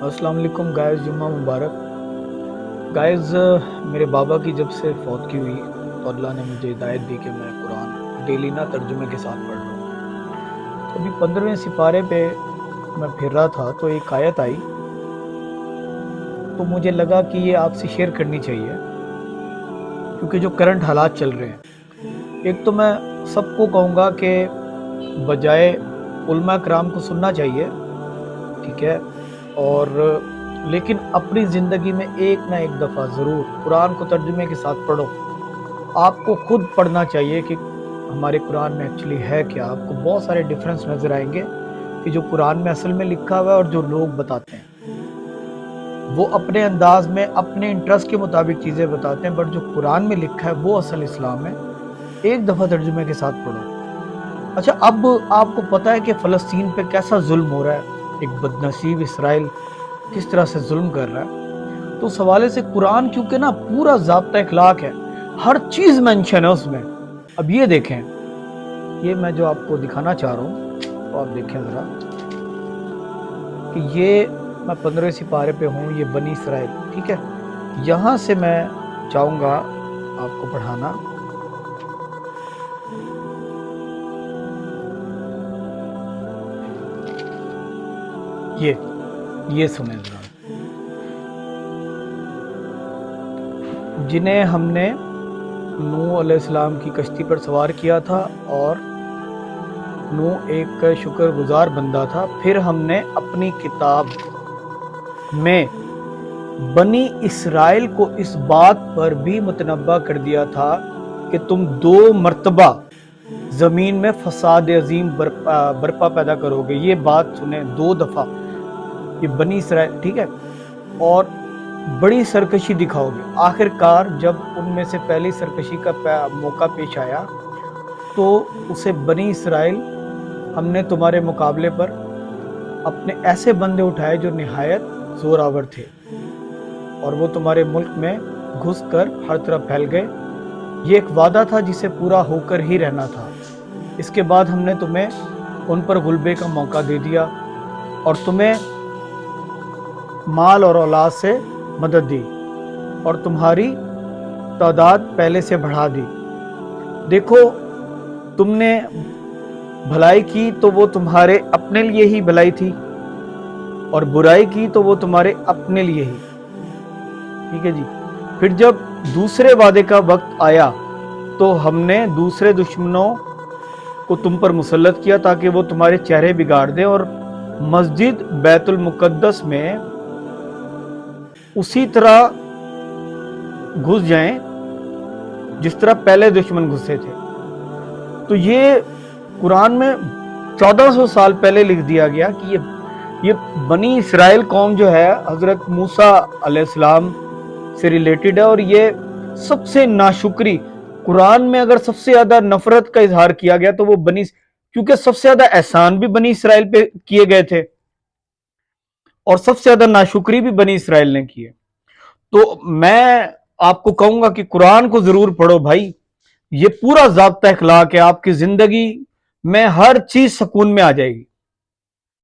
السلام علیکم گائز، جمعہ مبارک گائز۔ میرے بابا کی جب سے فوت کی ہوئی تو اللہ نے مجھے ہدایت دی کہ میں قرآن ڈیلی نہ ترجمے کے ساتھ پڑھ رہا ہوں۔ تو ابھی 15ویں سپارے پہ میں پھر رہا تھا تو ایک آیت آئی، تو مجھے لگا کہ یہ آپ سے شیئر کرنی چاہیے کیونکہ جو کرنٹ حالات چل رہے ہیں۔ ایک تو میں سب کو کہوں گا کہ بجائے علماء کرام کو سننا چاہیے، ٹھیک ہے، اور لیکن اپنی زندگی میں ایک نہ ایک دفعہ ضرور قرآن کو ترجمے کے ساتھ پڑھو۔ آپ کو خود پڑھنا چاہیے کہ ہمارے قرآن میں ایکچولی ہے کیا۔ آپ کو بہت سارے ڈیفرنس نظر آئیں گے کہ جو قرآن میں اصل میں لکھا ہوا ہے اور جو لوگ بتاتے ہیں، وہ اپنے انداز میں اپنے انٹرسٹ کے مطابق چیزیں بتاتے ہیں، بٹ جو قرآن میں لکھا ہے وہ اصل اسلام ہے۔ ایک دفعہ ترجمے کے ساتھ پڑھو۔ اچھا، اب آپ کو پتہ ہے کہ فلسطین پہ کیسا ظلم ہو رہا ہے، ایک بدنصیب اسرائیل کس طرح سے ظلم کر رہا ہے۔ تو اس حوالے سے قرآن کیونکہ نا پورا ضابطہ اخلاق ہے، ہر چیز مینشن ہے اس میں۔ اب یہ دیکھیں، یہ میں جو آپ کو دکھانا چاہ رہا ہوں تو آپ دیکھیں ذرا کہ یہ میں 15ویں سپارے پہ ہوں، یہ بنی اسرائیل، ٹھیک ہے۔ یہاں سے میں چاہوں گا آپ کو پڑھانا، یہ سنیں ذرا۔ جنہیں ہم نے نوح علیہ السلام کی کشتی پر سوار کیا تھا، اور نوح ایک شکر گزار بندہ تھا، پھر ہم نے اپنی کتاب میں بنی اسرائیل کو اس بات پر بھی متنبع کر دیا تھا کہ تم 2 مرتبہ زمین میں فساد عظیم برپا پیدا کرو گے۔ یہ بات سنیں، 2 دفعہ یہ بنی اسرائیل، ٹھیک ہے، اور بڑی سرکشی دکھاؤ گے۔ آخر کار جب ان میں سے پہلی سرکشی کا موقع پیش آیا تو اسے بنی اسرائیل، ہم نے تمہارے مقابلے پر اپنے ایسے بندے اٹھائے جو نہایت زور آور تھے، اور وہ تمہارے ملک میں گھس کر ہر طرف پھیل گئے۔ یہ ایک وعدہ تھا جسے پورا ہو کر ہی رہنا تھا۔ اس کے بعد ہم نے تمہیں ان پر غلبے کا موقع دے دیا اور تمہیں مال اور اولاد سے مدد دی، اور تمہاری تعداد پہلے سے بڑھا دی۔ دیکھو، تم نے بھلائی کی تو وہ تمہارے اپنے لیے ہی بھلائی تھی، اور برائی کی تو وہ تمہارے اپنے لیے ہی، ٹھیک ہے جی۔ پھر جب دوسرے وعدے کا وقت آیا تو ہم نے دوسرے دشمنوں کو تم پر مسلط کیا تاکہ وہ تمہارے چہرے بگاڑ دیں اور مسجد بیت المقدس میں اسی طرح گھس جائیں جس طرح پہلے دشمن گھسے تھے۔ تو یہ قرآن میں 1400 سال پہلے لکھ دیا گیا کہ یہ بنی اسرائیل قوم جو ہے حضرت موسیٰ علیہ السلام سے ریلیٹڈ ہے، اور یہ سب سے ناشکری قرآن میں اگر سب سے زیادہ نفرت کا اظہار کیا گیا تو وہ کیونکہ سب سے زیادہ احسان بھی بنی اسرائیل پہ کیے گئے تھے اور سب سے زیادہ ناشکری بھی بنی اسرائیل نے کی ہے۔ تو میں آپ کو کہوں گا کہ قرآن کو ضرور پڑھو بھائی، یہ پورا ضابطہ اخلاق ہے، آپ کی زندگی میں ہر چیز سکون میں آ جائے گی۔